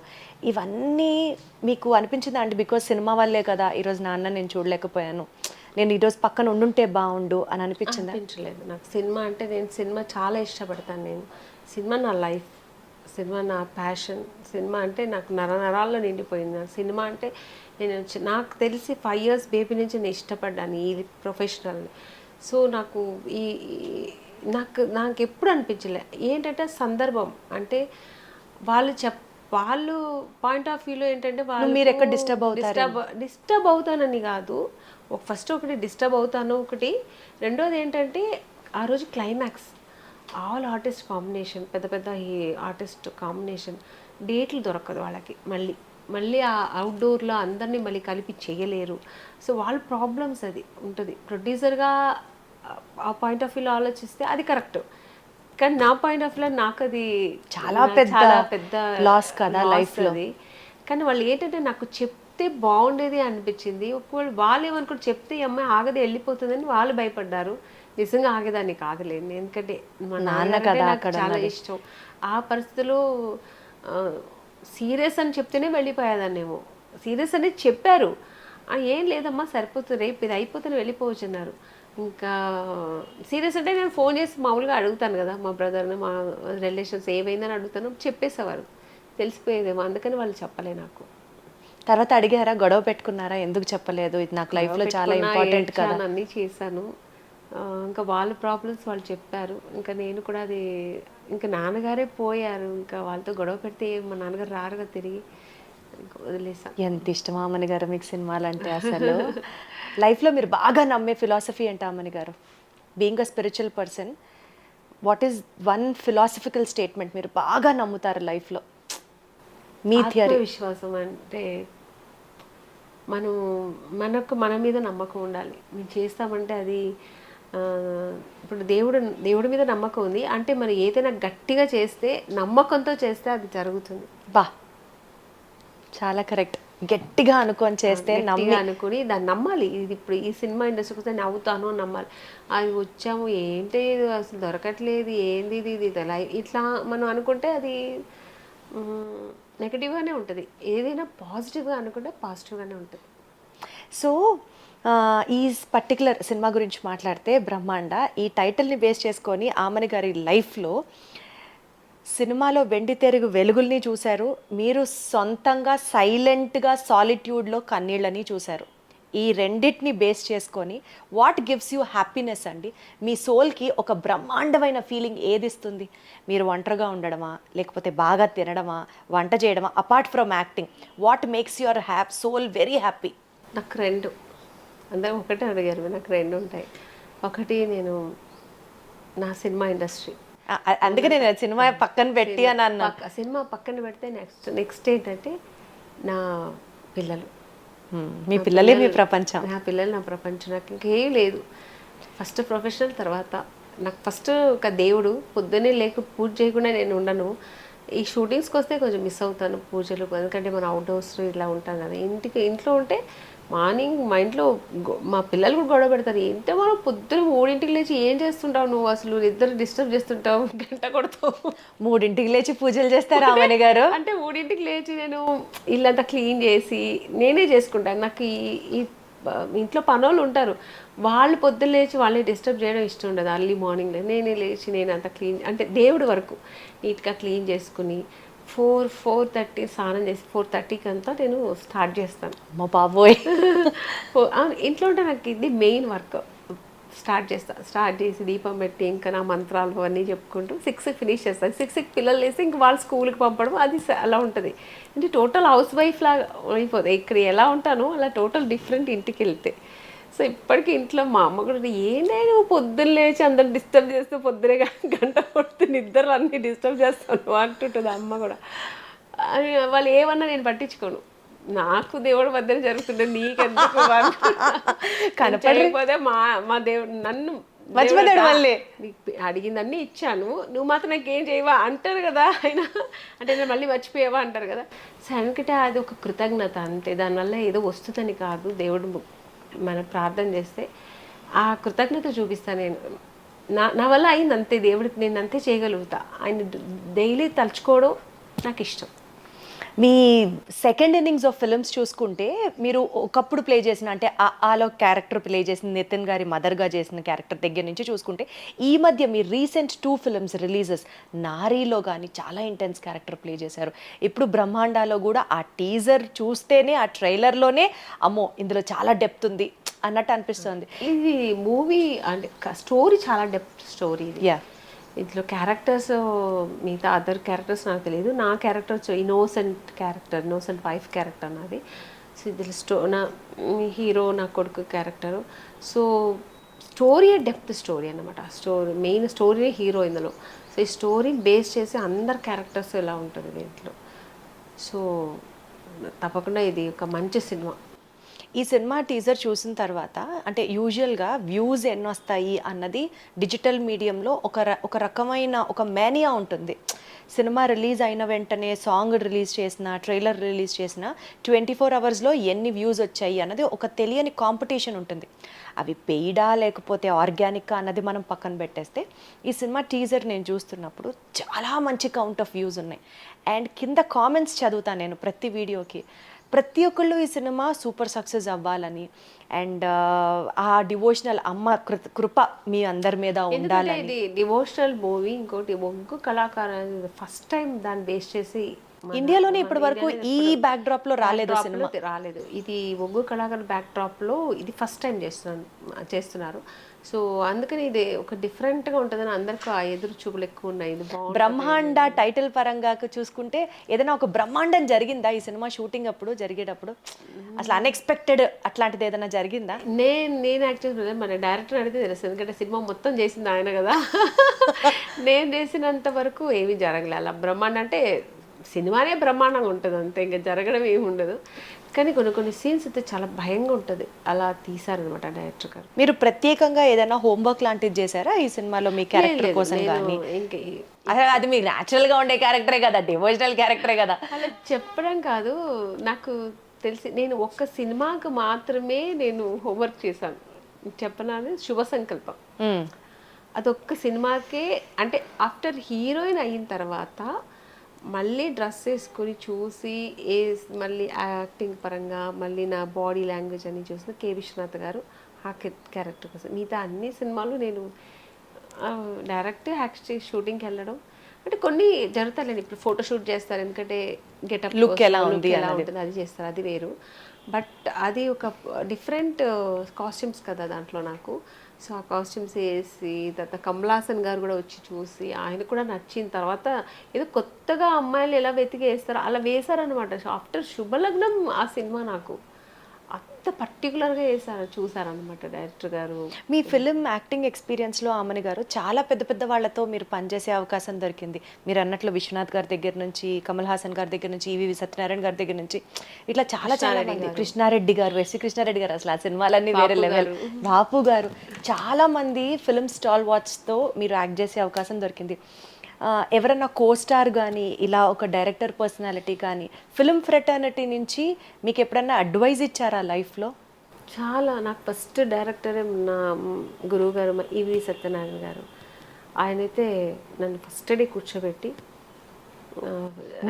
ఇవన్నీ మీకు అనిపించిందా అండి? బికాజ్ సినిమా వల్లే కదా ఈరోజు నాన్న నేను చూడలేకపోయాను, నేను ఈరోజు పక్కన ఉండుంటే బాగుండు అని అనిపించిందా? అనిపించలేదు నాకు. సినిమా అంటే నేను సినిమా చాలా ఇష్టపడతాను. నేను సినిమా నా లైఫ్, సినిమా నా ప్యాషన్. సినిమా అంటే నాకు నరాల్లో నిండిపోయింది. నాకు సినిమా అంటే నేను నాకు తెలిసి 5 years బేబీ నుంచి నేను ఇష్టపడ్డాను ఈ ప్రొఫెషనల్ని. సో నాకు నాకు ఎప్పుడు అనిపించలే. ఏంటంటే సందర్భం అంటే వాళ్ళు పాయింట్ ఆఫ్ వ్యూలో ఏంటంటే వాళ్ళు మీరు ఎక్కడ డిస్టర్బ్ అవుతానని కాదు. ఫస్ట్ ఒకటి డిస్టర్బ్ అవుతాను, ఒకటి. రెండోది ఏంటంటే ఆ రోజు క్లైమాక్స్, ఆల్ ఆర్టిస్ట్ కాంబినేషన్, పెద్ద పెద్ద ఈ ఆర్టిస్ట్ కాంబినేషన్, డేట్లు దొరకదు వాళ్ళకి. మళ్ళీ ఆ అవుట్డోర్లో అందరినీ మళ్ళీ కలిపి చేయలేరు. సో వాళ్ళ ప్రాబ్లమ్స్ అది ఉంటుంది. ప్రొడ్యూసర్గా ఆ పాయింట్ ఆఫ్ వ్యూలో ఆలోచిస్తే అది కరెక్ట్, కానీ నా పాయింట్ ఆఫ్ వ్యూలో నాకు అది చాలా పెద్ద లాస్ కదా లైఫ్లో. అది. కానీ వాళ్ళు ఏంటంటే నాకు చెప్తే బాగుండేది అనిపించింది. ఒకవేళ వాళ్ళు ఏమనుకుంటే చెప్తే ఈ అమ్మాయి ఆగదే వెళ్ళిపోతుందని వాళ్ళు భయపడ్డారు. నిజంగా ఆగేదాన్ని కాదులేండి, ఎందుకంటే మా నాన్న కదా నాకు చాలా ఇష్టం. ఆ పరిస్థితిలో సీరియస్ అని చెప్తేనే వెళ్ళిపోయేదాన్నేమో. సీరియస్ అనేది చెప్పారు, ఏం లేదమ్మా సరిపోతుంది, రేపు ఇది అయిపోతే వెళ్ళిపోవచ్చు అన్నారు. ఇంకా సీరియస్ అంటే నేను ఫోన్ చేసి మామూలుగా అడుగుతాను కదా, మా బ్రదర్ని, మా రిలేషన్స్ ఏమైందని అడుగుతాను, చెప్పేసేవారు, తెలిసిపోయేదేమో. అందుకని వాళ్ళు చెప్పలే నాకు. తర్వాత అడిగారా, గొడవ పెట్టుకున్నారా, ఎందుకు చెప్పలేదు, ఇది నాకు లైఫ్లో చాలా ఇంపార్టెంట్ కదా? అన్నీ చేశాను. ఇంకా వాళ్ళ ప్రాబ్లమ్స్ వాళ్ళు చెప్పారు. ఇంకా నేను కూడా అది, ఇంకా నాన్నగారే పోయారు, ఇంకా వాళ్ళతో గొడవ పెడితే మా నాన్నగారు రారుగా తిరిగి, వదిలేసాను. ఎంత ఇష్టమా అమ్మని గారు మీకు సినిమాలు అంటే? అసలు లైఫ్లో మీరు బాగా నమ్మే ఫిలాసఫీ అంటే అమ్మని గారు, being a spiritual person, what is one philosophical statement మీరు బాగా నమ్ముతారు లైఫ్లో? మీ థియరీ. విశ్వాసం అంటే మన మీద నమ్మకం ఉండాలి. మేము చేస్తామంటే అది ఇప్పుడు దేవుడి మీద నమ్మకం ఉంది అంటే మనం ఏదైనా గట్టిగా చేస్తే, నమ్మకంతో చేస్తే అది జరుగుతుంది. బా, చాలా కరెక్ట్. గట్టిగా అనుకొని చేస్తే, అనుకుని దాన్ని నమ్మాలి. ఇది ఇప్పుడు ఈ సినిమా ఇండస్ట్రీకి వస్తే నవ్వుతాను అని నమ్మాలి. అది వచ్చాము ఏంటి అసలు దొరకట్లేదు, ఏంది ఇది ఇట్లా మనం అనుకుంటే అది నెగటివ్గానే ఉంటుంది. ఏదైనా పాజిటివ్గా అనుకుంటే పాజిటివ్గానే ఉంటుంది. సో ఈ పర్టికులర్ సినిమా గురించి మాట్లాడితే, బ్రహ్మాండ, ఈ టైటిల్ని బేస్ చేసుకొని ఆమని గారి లైఫ్లో సినిమాలో వెండి తెరుగు వెలుగుల్ని చూశారు, మీరు సొంతంగా సైలెంట్గా సాలిట్యూడ్లో కన్నీళ్ళని చూశారు. ఈ రెండింటిని బేస్ చేసుకొని వాట్ గివ్స్ యూ హ్యాపీనెస్ అండి? మీ సోల్కి ఒక బ్రహ్మాండమైన ఫీలింగ్ ఏది ఇస్తుంది? మీరు ఒంటరిగా ఉండడమా, లేకపోతే బాగా తినడమా, వంట చేయడమా? Apart from acting, what makes your soul very happy? నాకు 2, అందరూ ఒకటే అడిగారు, నాకు 2 ఉంటాయి. ఒకటి నేను నా సినిమా ఇండస్ట్రీ, అందుకే నేను సినిమా పక్కన పెట్టి అని అన్నా. సినిమా పక్కన పెడితే నెక్స్ట్ ఏంటంటే నా పిల్లలు. మీ పిల్లలే మీ ప్రపంచం. నా పిల్లలు నా ప్రపంచం. నాకు ఇంకేం లేదు. ఫస్ట్ ప్రొఫెషనల్, తర్వాత నాకు ఫస్ట్ ఒక దేవుడు. పొద్దున్నే పూజ చేయకుండా నేను ఉండను. ఈ షూటింగ్స్కి వస్తే కొంచెం మిస్ అవుతాను పూజలు, ఎందుకంటే మనం అవుట్డోర్స్ ఇలా ఉంటాం కదా. ఇంట్లో ఉంటే మార్నింగ్ మా ఇంట్లో మా పిల్లలు కూడా గొడవ పెడతారు, ఏంటో మనం పొద్దున 3ంటికి లేచి ఏం చేస్తుంటావు నువ్వు, అసలు ఇద్దరు డిస్టర్బ్ చేస్తుంటావు, గంట కొడతావు. 3ంటికి లేచి పూజలు చేస్తారా అమ్మని గారు? అంటే 3ంటికి లేచి నేను ఇల్లంతా క్లీన్ చేసి నేనే చేసుకుంటాను. నాకు ఈ ఇంట్లో పనులు ఉంటారు, వాళ్ళు పొద్దున్న లేచి వాళ్ళే డిస్టర్బ్ చేయడం ఇష్టం ఉండదు. అర్లీ మార్నింగ్ నేనే లేచి నేను అంతా క్లీన్, అంటే దేవుడి వరకు నీట్గా క్లీన్ చేసుకుని 4:30 స్నానం చేసి 4:30కి అంతా నేను స్టార్ట్ చేస్తాను. మా బాబోయ్. ఇంట్లో ఉంటే నాకు ఇది మెయిన్ వర్క్. స్టార్ట్ చేసి దీపం పెట్టి ఇంకా నా మంత్రాలు అవన్నీ చెప్పుకుంటూ 6కి ఫినిష్ చేస్తాను. 6కి పిల్లలు వేసి ఇంక వాళ్ళు స్కూల్కి పంపడం అది అలా ఉంటుంది. అంటే టోటల్ హౌస్ వైఫ్ లాగా అయిపోతుంది. ఇక్కడ ఎలా ఉంటానో అలా టోటల్ డిఫరెంట్ ఇంటికి వెళ్తే. సో ఇప్పటికీ ఇంట్లో మా అమ్మ కూడా ఏందే నువ్వు పొద్దున్న లేచి అందరు డిస్టర్బ్ చేస్తూ పొద్దునే గంట కొడుతూ నిద్రలు అన్నీ డిస్టర్బ్ చేస్తాను అంటుంటుంది అమ్మ కూడా. వాళ్ళు ఏమన్నా నేను పట్టించుకోను, నాకు దేవుడు మధ్యన జరుగుతుండే నీకెందుకు కనపడకపోతే మా దేవుడు నన్ను మళ్ళీ అడిగిందన్నీ ఇచ్చాను, నువ్వు మాత్రం నాకేం చేయవా అంటారు కదా ఆయన. అంటే నేను మళ్ళీ మర్చిపోయావా అంటారు కదా. సో అందుకంటే అది ఒక కృతజ్ఞత అంతే, దానివల్ల ఏదో వస్తుందని కాదు. దేవుడు మనం ప్రార్థన చేస్తే ఆ కృతజ్ఞత చూపిస్తాను నేను. నా వల్ల అయింది అంతే, దేవుడికి నేను అంతే చేయగలుగుతా. ఆయన డైలీ తలుచుకోవడం నాకు ఇష్టం. మీ సెకండ్ ఇన్నింగ్స్ ఆఫ్ ఫిల్మ్స్ చూసుకుంటే మీరు ఒకప్పుడు ప్లే చేసిన అంటే ఆలో క్యారెక్టర్ ప్లే చేసిన నితిన్ గారి మదర్గా చేసిన క్యారెక్టర్ దగ్గర నుంచి చూసుకుంటే ఈ మధ్య మీ రీసెంట్ 2 ఫిల్మ్స్ రిలీజెస్ నారీలో కానీ చాలా ఇంటెన్స్ క్యారెక్టర్ ప్లే చేశారు. ఇప్పుడు బ్రహ్మాండాలో కూడా ఆ టీజర్ చూస్తేనే ఆ ట్రైలర్లోనే అమ్మో ఇందులో చాలా డెప్త్ ఉంది అన్నట్టు అనిపిస్తుంది. ఇది మూవీ అంటే స్టోరీ చాలా డెప్త్ స్టోరీ ఇది. యా, ఇందులో క్యారెక్టర్స్ మిగతా అదర్ క్యారెక్టర్స్ నాకు తెలియదు. నా క్యారెక్టర్ ఇన్నోసెంట్ వైఫ్ క్యారెక్టర్ నాది. సో ఇందులో నా హీరో నా కొడుకు character. So story depth story అన్నమాట. మెయిన్ స్టోరీనే హీరో ఇందులో. సో ఈ స్టోరీ బేస్ చేసి అందరు క్యారెక్టర్స్ ఎలా ఉంటుంది దీంట్లో. సో తప్పకుండా ఇది ఒక మంచి సినిమా. ఈ సినిమా టీజర్ చూసిన తర్వాత అంటే యూజువల్గా వ్యూస్ ఎన్ని వస్తాయి అన్నది డిజిటల్ మీడియంలో ఒక రకమైన ఒక మేనియా ఉంటుంది. సినిమా రిలీజ్ అయిన వెంటనే సాంగ్ రిలీజ్ చేసిన ట్రైలర్ రిలీజ్ చేసిన 24 అవర్స్లో ఎన్ని వ్యూస్ వచ్చాయి అన్నది ఒక తెలియని కాంపిటీషన్ ఉంటుంది. అవి పెయిడా లేకపోతే ఆర్గానిక్గా అన్నది మనం పక్కన పెట్టేస్తే ఈ సినిమా టీజర్ నేను చూస్తున్నప్పుడు చాలా మంచి కౌంట్ ఆఫ్ వ్యూస్ ఉన్నాయి. అండ్ కింద కామెంట్స్ చదువుతాను నేను ప్రతి వీడియోకి. ప్రతి ఒక్కళ్ళు ఈ సినిమా సూపర్ సక్సెస్ అవ్వాలని అండ్ ఆ డివోషనల్ అమ్మ కృప మీ అందరి మీద ఉండాలని. ఇది డివోషనల్ మూవీ. ఇంకో కళాకారు ఫస్ట్ టైం దాన్ని బేస్ చేసి ఇండియాలోనే ఇప్పటి వరకు ఈ బ్యాక్ డ్రాప్ లో రాలేదు సినిమా. ఇది ఒగ్గు కళాకారు బ్యాక్ డ్రాప్ లో ఇది ఫస్ట్ టైం చేస్తున్నారు. సో అందుకని ఇది ఒక డిఫరెంట్ గా ఉంటుందని అందరికి ఆ ఎదురు చూపులు ఎక్కువ ఉన్నాయి. ఇది బ్రహ్మాండ టైటిల్ పరంగా చూసుకుంటే ఏదైనా ఒక బ్రహ్మాండం జరిగిందా ఈ సినిమా షూటింగ్ అప్పుడు జరిగేటప్పుడు? అసలు అన్ఎక్స్పెక్టెడ్ అట్లాంటిది ఏదైనా జరిగిందా? నేను యాక్చువల్గా మన డైరెక్టర్ అడిగితే తెలుసు, ఎందుకంటే సినిమా మొత్తం చేసింది ఆయన కదా. నేను చేసినంత వరకు ఏమీ జరగలే అలా. బ్రహ్మాండం అంటే సినిమానే బ్రహ్మాండంగా ఉంటుంది అంతే, ఇంకా జరగడం ఏమి ఉండదు. కానీ కొన్ని సీన్స్ అయితే చాలా భయంగా ఉంటుంది, అలా తీసారనమాట డైరెక్టర్ గారు. మీరు ప్రత్యేకంగా ఏదైనా హోంవర్క్ లాంటిది చేశారా ఈ సినిమాలో మీ క్యారెక్టర్ కోసం? కానీ అది మీకు న్యాచురల్ గా ఉండే క్యారెక్టరే కదా, డివోషనల్ క్యారెక్టరే కదా. అలా చెప్పడం కాదు, నాకు తెలిసి నేను ఒక్క సినిమాకి మాత్రమే నేను హోంవర్క్ చేశాను. చెప్పనాది శుభ సంకల్పం. అదొక్క సినిమాకే, అంటే ఆఫ్టర్ హీరోయిన్ అయిన తర్వాత మళ్ళీ డ్రెస్ వేసుకొని చూసి మళ్ళీ యాక్టింగ్ పరంగా మళ్ళీ నా బాడీ లాంగ్వేజ్ అని చూసిన కే విశ్వనాథ్ గారు ఆ క్యారెక్టర్ కోసం. మిగతా అన్ని సినిమాలు నేను డైరెక్ట్ షూటింగ్కి వెళ్ళడం అంటే కొన్ని జరుగుతాయి. ఇప్పుడు ఫోటోషూట్ చేస్తారు, ఎందుకంటే గెటప్ లుక్ ఎలా ఉంటుంది అది చేస్తారు, అది వేరు. బట్ అది ఒక డిఫరెంట్ కాస్ట్యూమ్స్ కదా దాంట్లో నాకు. సో ఆ కాస్ట్యూమ్స్ వేసి తర్వాత కమల్ హాసన్ గారు కూడా వచ్చి చూసి ఆయన కూడా నచ్చిన తర్వాత ఏదో కొత్తగా అమ్మాయిలు ఎలా వెతికి వేస్తారో అలా వేశారనమాట. ఆఫ్టర్ శుభలగ్నం ఆ సినిమా నాకు అంత పర్టికులర్గా చూసారనమాట డైరెక్టర్ గారు. మీ ఫిలిం యాక్టింగ్ ఎక్స్పీరియన్స్లో ఆమని గారు చాలా పెద్ద పెద్ద వాళ్ళతో మీరు పనిచేసే అవకాశం దొరికింది. మీరు అన్నట్లు విశ్వనాథ్ గారి దగ్గర నుంచి, కమల్ హాసన్ గారి దగ్గర నుంచి, ఈవి సత్యనారాయణ గారి దగ్గర నుంచి ఇట్లా చాలా మంది, కృష్ణారెడ్డి గారు, ఎస్సి కృష్ణారెడ్డి గారు, అసలు ఆ సినిమాలన్నీ వేరే లెవెల్, బాపు గారు, చాలా మంది ఫిలిం స్టాల్ వాచ్తో మీరు యాక్ట్ చేసే అవకాశం దొరికింది. ఎవరన్నా కోస్టార్ కానీ ఇలా ఒక డైరెక్టర్ పర్సనాలిటీ కానీ ఫిలిం ఫ్రెటర్నిటీ నుంచి మీకు ఎప్పుడన్నా అడ్వైజ్ ఇచ్చారా లైఫ్లో? చాలా. నాకు ఫస్ట్ డైరెక్టరే నా గురువు గారు ఈవి సత్యనారాయణ గారు. ఆయనైతే నన్ను ఫస్ట్ డే కూర్చోబెట్టి,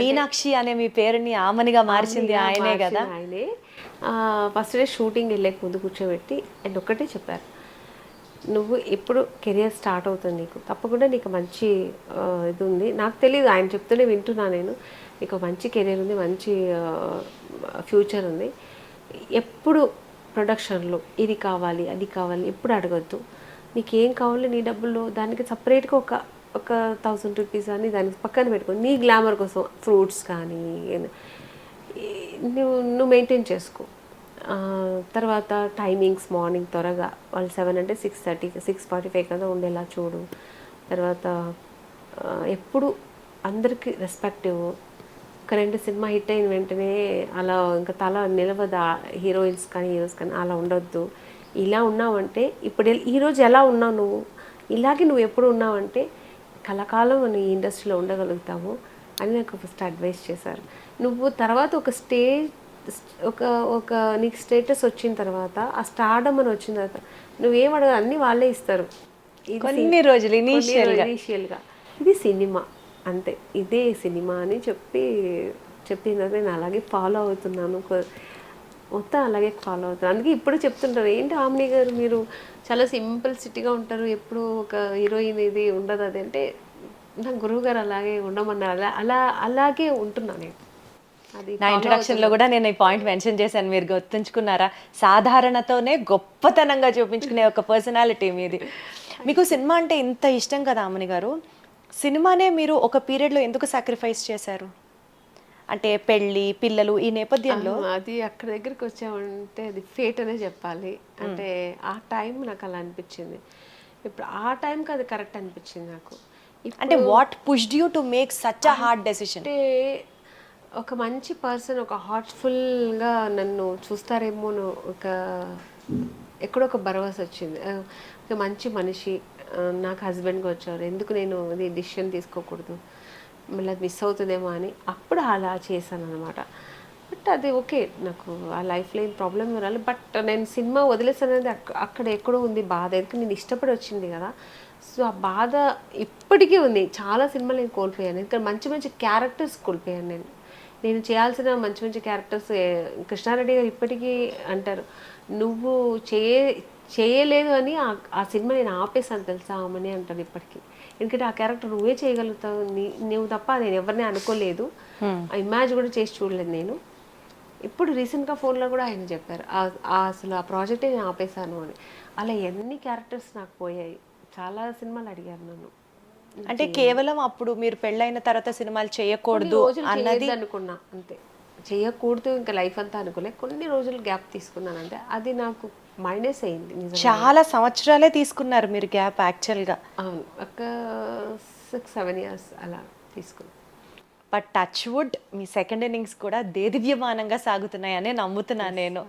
మీనాక్షి అనే మీ పేరుని ఆమనిగా మార్చింది ఆయనే కదా. ఆయనే ఫస్ట్ డే షూటింగ్ వెళ్ళక ముందు కూర్చోబెట్టి అండ్ ఒక్కటే చెప్పారు, నువ్వు ఎప్పుడు కెరియర్ స్టార్ట్ అవుతుంది, నీకు తప్పకుండా నీకు మంచి ఇది ఉంది. నాకు తెలియదు, ఆయన చెప్తూనే వింటున్నా నేను. నీకు మంచి కెరియర్ ఉంది, మంచి ఫ్యూచర్ ఉంది. ఎప్పుడు ప్రొడక్షన్లో ఇది కావాలి అది కావాలి ఎప్పుడు అడగద్దు. నీకేం కావాలో నీ డబ్బుల్లో దానికి సపరేట్గా ఒక 1000 రూపీస్ అని దానికి పక్కన పెట్టుకో, నీ గ్లామర్ కోసం ఫ్రూట్స్ కానీ నువ్వు మెయింటైన్ చేసుకో. తర్వాత టైమింగ్స్ మార్నింగ్ త్వరగా, వాళ్ళు 7 అంటే 6:30 6:45 కదా ఉండేలా చూడు. తర్వాత ఎప్పుడు అందరికీ రెస్పెక్ట్ ఇవ్వు. ఒక 2 సినిమా హిట్ అయిన వెంటనే అలా ఇంకా తల నిలవదా హీరోయిన్స్ కానీ హీరోస్ కానీ, అలా ఉండొద్దు. ఇలా ఉన్నావంటే ఇప్పుడు ఈరోజు ఎలా ఉన్నావు నువ్వు, ఇలాగే నువ్వు ఎప్పుడు ఉన్నావంటే కలకాలం నీ ఇండస్ట్రీలో ఉండగలుగుతావు అని నాకు ఫస్ట్ అడ్వైస్ చేశారు. నువ్వు తర్వాత ఒక నీకు స్టేటస్ వచ్చిన తర్వాత, ఆ స్టార్డమ్ అని వచ్చిన తర్వాత నువ్వేం అడగ అన్నీ వాళ్ళే ఇస్తారు. కొన్ని రోజులు ఇనీషియల్గా ఇది సినిమా అంతే, ఇదే సినిమా అని చెప్పిన తర్వాత నేను అలాగే ఫాలో అవుతున్నాను, మొత్తం అలాగే ఫాలో అవుతున్నాను. అందుకే ఇప్పుడు చెప్తుంటారు, ఏంటి ఆమ్ని గారు మీరు చాలా సింపుల్సిటీగా ఉంటారు, ఎప్పుడు ఒక హీరోయిన్ ఇది ఉండదు అది అంటే, నా గురువు గారు అలాగే ఉండమన్నారు, అలాగే ఉంటున్నాను నేను. నా ఇంట్రడక్షన్లో కూడా నేను ఈ పాయింట్ మెన్షన్ చేశాను, మీరు గుర్తుంచుకున్నారా? సాధారణతోనే గొప్పతనంగా చూపించుకునే ఒక పర్సనాలిటీ మీది. మీకు సినిమా అంటే ఇంత ఇష్టం కదా ఆమని గారు, సినిమానే మీరు ఒక పీరియడ్లో ఎందుకు సాక్రిఫైస్ చేశారు? అంటే పెళ్ళి, పిల్లలు ఈ నేపథ్యంలో. అది అక్కడ దగ్గరికి వచ్చామంటే అది ఫేట్ అనే చెప్పాలి. అంటే ఆ టైం నాకు అలా అనిపించింది. ఇప్పుడు ఆ టైంకి అది కరెక్ట్ అనిపించింది నాకు. అంటే what pushed you to make such a hard decision? అంటే ఒక మంచి పర్సన్ ఒక హార్ట్ఫుల్గా నన్ను చూస్తారేమో, ఎక్కడో ఒక భరోసా వచ్చింది. ఒక మంచి మనిషి నాకు హస్బెండ్గా వచ్చారు, ఎందుకు నేను అది డిసిషన్ తీసుకోకూడదు, మళ్ళీ అది మిస్ అవుతుందేమో అని అప్పుడు అలా చేశాను అనమాట. బట్ అది ఓకే, నాకు ఆ లైఫ్లో ఏం ప్రాబ్లం రాలి. బట్ నేను సినిమా వదిలేసానది అక్కడ ఎక్కడో ఉంది బాధ, ఎందుకంటే నేను ఇష్టపడి వచ్చింది కదా. సో ఆ బాధ ఇప్పటికీ ఉంది. చాలా సినిమాలు నేను కోల్పోయాను, ఎందుకంటే మంచి మంచి క్యారెక్టర్స్ కోల్పోయాను నేను చేయాల్సిన మంచి మంచి క్యారెక్టర్స్. కృష్ణారెడ్డి గారు ఇప్పటికీ అంటారు, నువ్వు చేయలేదు అని ఆ సినిమా నేను ఆపేసాను తెలుసా ఆమెని అంటారు ఇప్పటికీ. ఎందుకంటే ఆ క్యారెక్టర్ నువ్వే చేయగలుగుతావు, నువ్వు తప్ప నేను ఎవరిని అనుకోలేదు, ఆ ఇమాజ్ కూడా చేసి చూడలేదు నేను. ఇప్పుడు రీసెంట్గా ఫోన్లో కూడా ఆయన చెప్పారు అసలు ఆ ప్రాజెక్టే నేను ఆపేశాను అని. అలా ఎన్ని క్యారెక్టర్స్ నాకు పోయాయి, చాలా సినిమాలు అడిగారు నన్ను. అంటే కేవలం అప్పుడు మీరు పెళ్ళైన తర్వాత సినిమాలు చేయకూడదు అన్నది అనుకున్నా అంతే, చేయకూడదు ఇంకా లైఫ్ అంతా అనుకోలే, కొన్ని రోజులు గ్యాప్ తీసుకున్నాను అంటే అది నాకు మైనస్ అయింది. చాలా సంవత్సరాలే తీసుకున్నారు మీరు గ్యాప్ యాక్చువల్గా. అవును, ఒక 6-7 years అలా తీసుకున్నాను. But touch wood me second innings కూడా దేదివ్యమానంగా సాగుతున్నాయని నమ్ముతున్నాను నేను.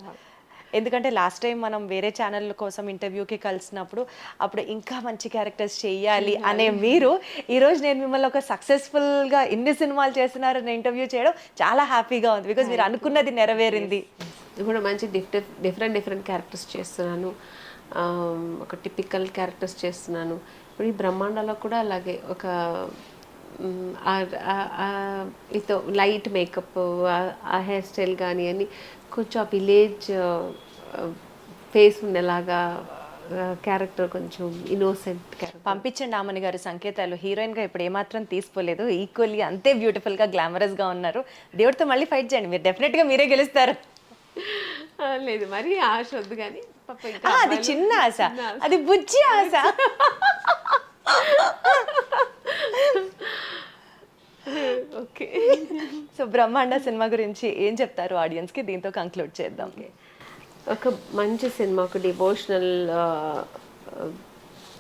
ఎందుకంటే లాస్ట్ టైం మనం వేరే ఛానల్ కోసం ఇంటర్వ్యూకి కలిసినప్పుడు అప్పుడు ఇంకా మంచి క్యారెక్టర్స్ చేయాలి అనే మీరు, ఈరోజు నేను మిమ్మల్ని ఒక సక్సెస్ఫుల్గా ఇన్ని సినిమాలు చేస్తున్నారని ఇంటర్వ్యూ చేయడం చాలా హ్యాపీగా ఉంది. బికాజ్ మీరు అనుకున్నది నెరవేరింది. ఇప్పుడు మంచి డిఫరెంట్ క్యారెక్టర్స్ చేస్తున్నాను, ఒక టిపికల్ క్యారెక్టర్స్ చేస్తున్నాను. ఇప్పుడు ఈ బ్రహ్మాండాలో కూడా అలాగే ఒక విత్ లైట్ మేకప్, ఆ హెయిర్ స్టైల్ కానీ అని కొంచెం ఆ విలేజ్ ఫేస్ ఉండేలాగా క్యారెక్టర్, కొంచెం ఇన్నోసెంట్ క్యారెక్టర్. పంపించండి ఆమని గారు సంకేతాలు. హీరోయిన్గా ఇప్పుడు ఏమాత్రం తీసుకోలేదు, ఈక్వల్లీ అంతే బ్యూటిఫుల్గా గ్లామరస్గా ఉన్నారు. దేవుడితో మళ్ళీ ఫైట్ చేయండి, మీరు డెఫినెట్గా మీరే గెలుస్తారు. లేదు మరి ఆశ వద్దు కానీ, అది చిన్న ఆశ, అది బుజ్జి ఆశ. ఓకే, సో బ్రహ్మాండ సినిమా గురించి ఏం చెప్తారు ఆడియన్స్కి? దీంతో కంక్లూడ్ చేద్దాం. ఒక మంచి సినిమా, ఒక డివోషనల్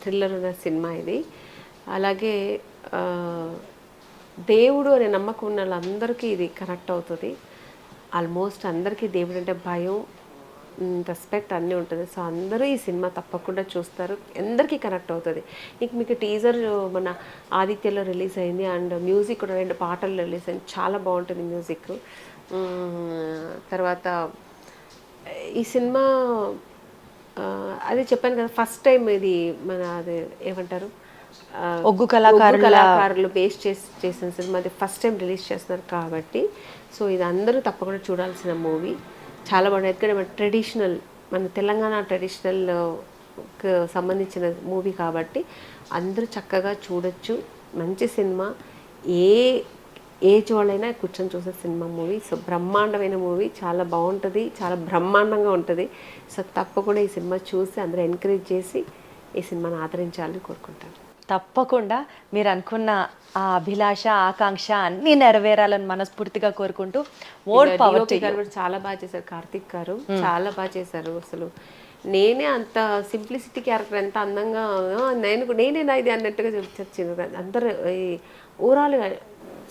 థ్రిల్లర్ ఉన్న సినిమా ఇది. అలాగే దేవుడు అనే నమ్మకం ఉన్న వాళ్ళందరికీ ఇది కనెక్ట్ అవుతుంది. ఆల్మోస్ట్ అందరికీ దేవుడు అంటే భయం, రెస్పెక్ట్ అన్నీ ఉంటుంది. సో అందరూ ఈ సినిమా తప్పకుండా చూస్తారు, అందరికీ కనెక్ట్ అవుతుంది. మీకు టీజర్ మన ఆదిత్యలో రిలీజ్ అయింది, అండ్ మ్యూజిక్ కూడా 2 పాటలు రిలీజ్ అయింది, చాలా బాగుంటుంది మ్యూజిక్. తర్వాత ఈ సినిమా అది చెప్పాను కదా, ఫస్ట్ టైం ఇది మన అది ఏమంటారు ఒగ్గు కళాకారులు బేస్ చేసిన సినిమా, అది ఫస్ట్ టైం రిలీజ్ చేస్తున్నారు కాబట్టి సో ఇది అందరూ తప్పకుండా చూడాల్సిన మూవీ. చాలా బాగుంది, ఎందుకంటే మన తెలంగాణ ట్రెడిషనల్ సంబంధించిన మూవీ కాబట్టి అందరూ చక్కగా చూడొచ్చు. మంచి సినిమా, ఏ ఏజ్ వాళ్ళైనా కూర్చొని చూసే సినిమా మూవీ. సో బ్రహ్మాండమైన మూవీ, చాలా బాగుంటుంది, చాలా బ్రహ్మాండంగా ఉంటుంది. సో తప్పకుండా ఈ సినిమా చూసి అందరూ ఎంకరేజ్ చేసి ఈ సినిమాని ఆదరించాలని కోరుకుంటాను. తప్పకుండా మీరు అనుకున్న ఆ అభిలాష ఆకాంక్ష అన్నీ నెరవేరాలని మనస్ఫూర్తిగా కోరుకుంటూ మోర్ పవర్ DOP గారు కూడా చాలా బాగా చేశారు, కార్తిక్ గారు చాలా బాగా చేశారు. అసలు నేనే అంత సింప్లిసిటీ క్యారెక్టర్ ఎంత అందంగా నేనేనా ఇది అన్నట్టుగా చూపించారు అందరూ. ఈ ఓవరాల్గా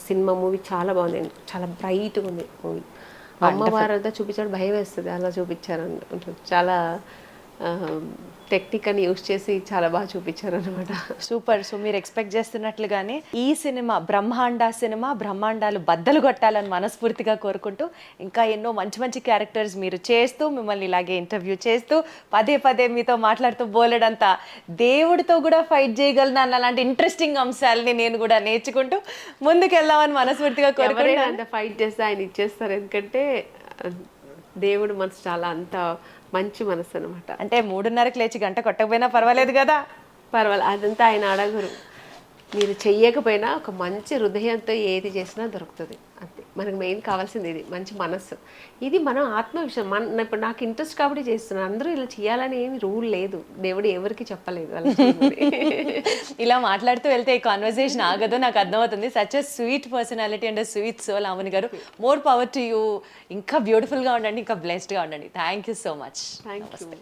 సినిమా మూవీ చాలా బాగుంది, చాలా బ్రైట్గా ఉంది మూవీ. అమ్మవారంతా చూపించాడు, భయం వేస్తుంది అలా చూపించారు అంటారు. చాలా టెక్నిక్ అని యూస్ చేసి చాలా బాగా చూపించారు అనమాట. సూపర్. సో మీరు ఎక్స్పెక్ట్ చేస్తున్నట్లుగానే ఈ సినిమా బ్రహ్మాండాలు బద్దలు కొట్టాలని మనస్ఫూర్తిగా కోరుకుంటూ ఇంకా ఎన్నో మంచి మంచి క్యారెక్టర్స్ మీరు చేస్తూ మిమ్మల్ని ఇలాగే ఇంటర్వ్యూ చేస్తూ పదే మీతో మాట్లాడుతూ బోలెడంతా దేవుడితో కూడా ఫైట్ చేయగలను అన్న అలాంటి ఇంట్రెస్టింగ్ అంశాలని నేను కూడా నేర్చుకుంటూ ముందుకెళ్దామని మనస్ఫూర్తిగా కోరుకుంటూ అంత ఫైట్ చేస్తే ఆయన ఇచ్చేస్తారు, ఎందుకంటే దేవుడు మనసు చాలా అంత మంచి మనసు అనమాట. అంటే 3:30కి లేచి గంట కొట్టకపోయినా పర్వాలేదు కదా. పర్వాలేదు, అదంతా ఆయన అడగరు. మీరు చెయ్యకపోయినా ఒక మంచి హృదయంతో ఏది చేసినా దొరుకుతుంది అంతే. మనకు మెయిన్ కావాల్సింది ఇది, మంచి మనస్సు. ఇది మనం ఆత్మవిషయం. ఇప్పుడు నాకు ఇంట్రెస్ట్ కాబట్టి చేస్తున్నాను. అందరూ ఇలా చేయాలని ఏమి రూల్ లేదు, దేవుడు ఎవరికి చెప్పలేదు అలా ఇలా మాట్లాడుతూ వెళ్తే ఈ కాన్వర్సేషన్ ఆగదు, నాకు అర్థమవుతుంది. Such a sweet personality and sweet soul Amani గారు. More power to you. ఇంకా బ్యూటిఫుల్గా ఉండండి, ఇంకా బ్లెస్డ్గా ఉండండి. Thank you so much. Thank you.